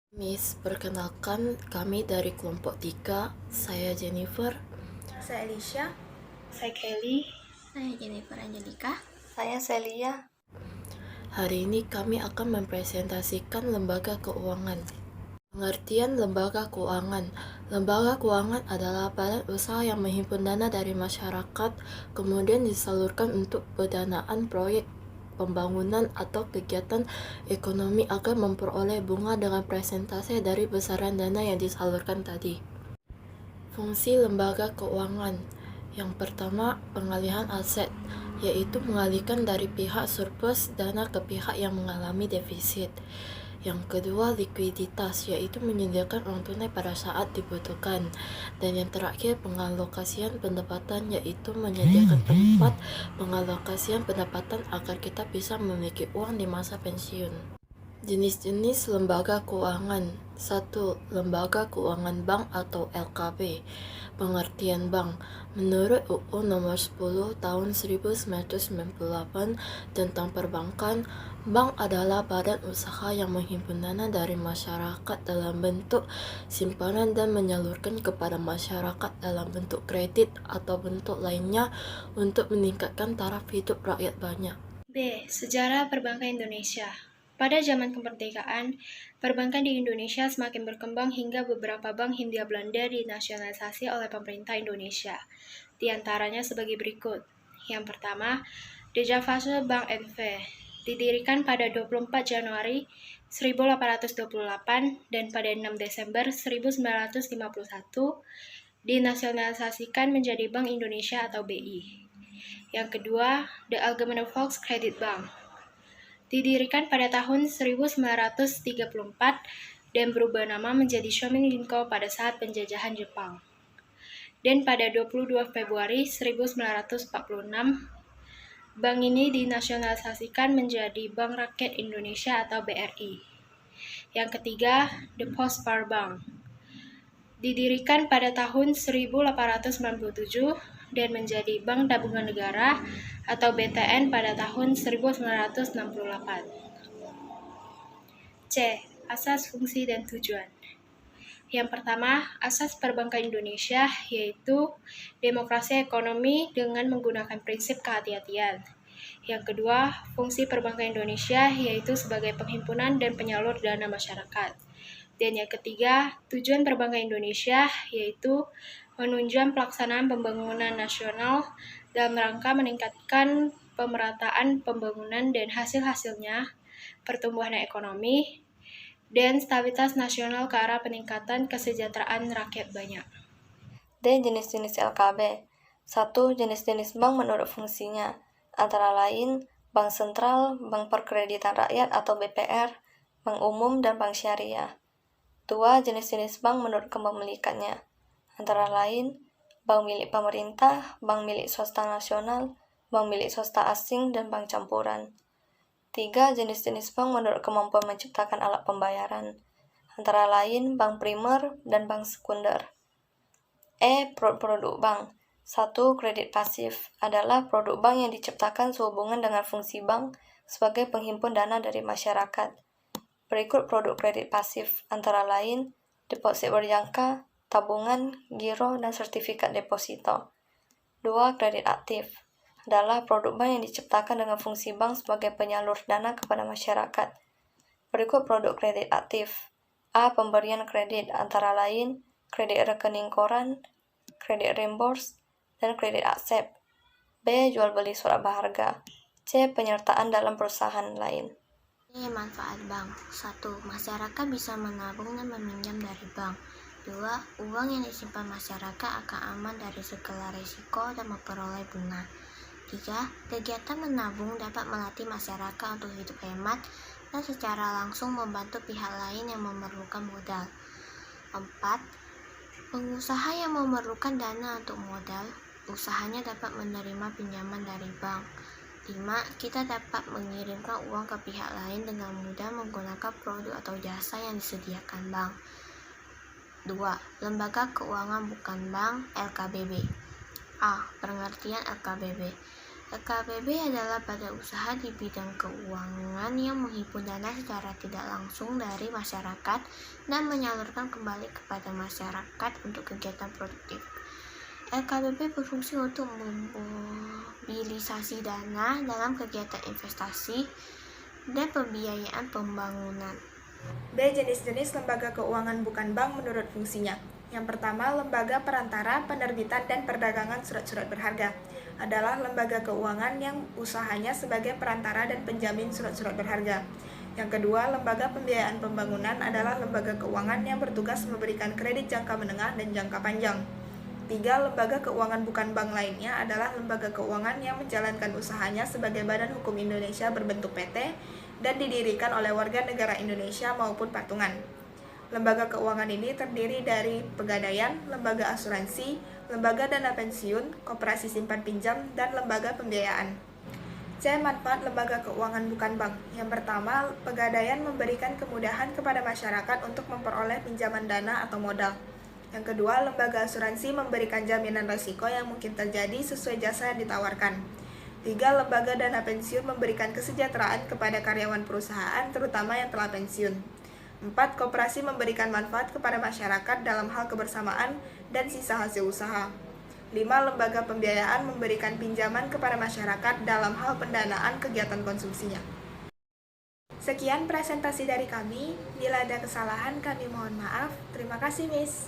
Miss, perkenalkan kami dari kelompok 3. Saya Jennifer. Saya Alicia. Saya Kelly. Saya Jennifer Angelika. Saya Celia. Hari ini kami akan mempresentasikan lembaga keuangan. Pengertian lembaga keuangan. Lembaga keuangan adalah badan usaha yang menghimpun dana dari masyarakat, kemudian disalurkan untuk pendanaan proyek pembangunan atau kegiatan ekonomi agar memperoleh bunga dengan presentase dari besaran dana yang disalurkan tadi. Fungsi lembaga keuangan. Yang pertama, pengalihan aset, yaitu mengalihkan dari pihak surplus dana ke pihak yang mengalami defisit. Yang kedua, likuiditas, yaitu menyediakan uang tunai pada saat dibutuhkan. Dan yang terakhir, pengalokasian pendapatan, yaitu menyediakan tempat pengalokasian pendapatan agar kita bisa memiliki uang di masa pensiun. Jenis-jenis lembaga keuangan. 1. Lembaga keuangan bank atau LKB. Pengertian bank. Menurut UU Nomor 10 Tahun 1998 tentang perbankan, bank adalah badan usaha yang menghimpun dana dari masyarakat dalam bentuk simpanan dan menyalurkan kepada masyarakat dalam bentuk kredit atau bentuk lainnya untuk meningkatkan taraf hidup rakyat banyak. B. Sejarah perbankan Indonesia. Pada zaman kemerdekaan, perbankan di Indonesia semakin berkembang hingga beberapa bank Hindia Belanda dinasionalisasi oleh pemerintah Indonesia. Di antaranya sebagai berikut. Yang pertama, De Javasche Bank NV, didirikan pada 24 Januari 1828 dan pada 6 Desember 1951 dinasionalisasikan menjadi Bank Indonesia atau BI. Yang kedua, The Allgemeine Volkskrediet Bank, didirikan pada tahun 1934 dan berubah nama menjadi Shomin-Ginko pada saat penjajahan Jepang. Dan pada 22 Februari 1946, bank ini dinasionalisasikan menjadi Bank Rakyat Indonesia atau BRI. Yang ketiga, The Postbar Bank, didirikan pada tahun 1897 dan menjadi Bank Tabungan Negara atau BTN pada tahun 1968. C. Asas, fungsi, dan tujuan. Yang pertama, asas perbankan Indonesia yaitu demokrasi ekonomi dengan menggunakan prinsip kehati-hatian. Yang kedua, fungsi perbankan Indonesia yaitu sebagai penghimpunan dan penyalur dana masyarakat. Dan yang ketiga, tujuan perbankan Indonesia yaitu menunjang pelaksanaan pembangunan nasional dalam rangka meningkatkan pemerataan pembangunan dan hasil-hasilnya, pertumbuhan ekonomi, dan stabilitas nasional ke arah peningkatan kesejahteraan rakyat banyak. D. Jenis-jenis LKB. 1. Jenis-jenis bank menurut fungsinya, antara lain Bank Sentral, Bank Perkreditan Rakyat atau BPR, Bank Umum, dan Bank Syariah. 2. Jenis-jenis bank menurut kepemilikannya, antara lain bank milik pemerintah, bank milik swasta nasional, bank milik swasta asing, dan bank campuran. 3. Jenis-jenis bank menurut kemampuan menciptakan alat pembayaran, antara lain bank primer dan bank sekunder. E. Produk bank. 1. Kredit pasif adalah produk bank yang diciptakan sehubungan dengan fungsi bank sebagai penghimpun dana dari masyarakat. Berikut produk kredit pasif, antara lain deposit berjangka, tabungan, giro, dan sertifikat deposito. 2. Kredit aktif adalah produk bank yang diciptakan dengan fungsi bank sebagai penyalur dana kepada masyarakat. Berikut produk kredit aktif. A. Pemberian kredit, antara lain kredit rekening koran, kredit reimburse, dan kredit aksep. B. Jual beli surat berharga. C. Penyertaan dalam perusahaan lain. Manfaat bank. 1. Masyarakat bisa menabung dan meminjam dari bank. 2. Uang yang disimpan masyarakat akan aman dari segala risiko dan memperoleh bunga. 3. Kegiatan menabung dapat melatih masyarakat untuk hidup hemat dan secara langsung membantu pihak lain yang memerlukan modal. 4. Pengusaha yang memerlukan dana untuk modal, usahanya dapat menerima pinjaman dari bank. 5. Kita dapat mengirimkan uang ke pihak lain dengan mudah menggunakan produk atau jasa yang disediakan bank. 2. Lembaga keuangan bukan bank, LKBB. A. Pengertian LKBB. LKPB adalah badan usaha di bidang keuangan yang menghimpun dana secara tidak langsung dari masyarakat dan menyalurkan kembali kepada masyarakat untuk kegiatan produktif. LKPB berfungsi untuk memobilisasi dana dalam kegiatan investasi dan pembiayaan pembangunan. B. Jenis-jenis lembaga keuangan bukan bank menurut fungsinya. Yang pertama, lembaga perantara, penerbitan, dan perdagangan surat-surat berharga adalah lembaga keuangan yang usahanya sebagai perantara dan penjamin surat-surat berharga. Yang kedua, lembaga pembiayaan pembangunan adalah lembaga keuangan yang bertugas memberikan kredit jangka menengah dan jangka panjang. 3. Lembaga keuangan bukan bank lainnya adalah lembaga keuangan yang menjalankan usahanya sebagai badan hukum Indonesia berbentuk PT dan didirikan oleh warga negara Indonesia maupun patungan. Lembaga keuangan ini terdiri dari pegadaian, lembaga asuransi, lembaga dana pensiun, koperasi simpan pinjam, dan lembaga pembiayaan. C. Manfaat lembaga keuangan bukan bank. Yang pertama, pegadaian memberikan kemudahan kepada masyarakat untuk memperoleh pinjaman dana atau modal. Yang kedua, lembaga asuransi memberikan jaminan risiko yang mungkin terjadi sesuai jasa yang ditawarkan. 3. Lembaga dana pensiun memberikan kesejahteraan kepada karyawan perusahaan, terutama yang telah pensiun. 4. Koperasi memberikan manfaat kepada masyarakat dalam hal kebersamaan dan sisa hasil usaha. 5. Lembaga pembiayaan memberikan pinjaman kepada masyarakat dalam hal pendanaan kegiatan konsumsinya. Sekian presentasi dari kami. Bila ada kesalahan, kami mohon maaf. Terima kasih, Miss.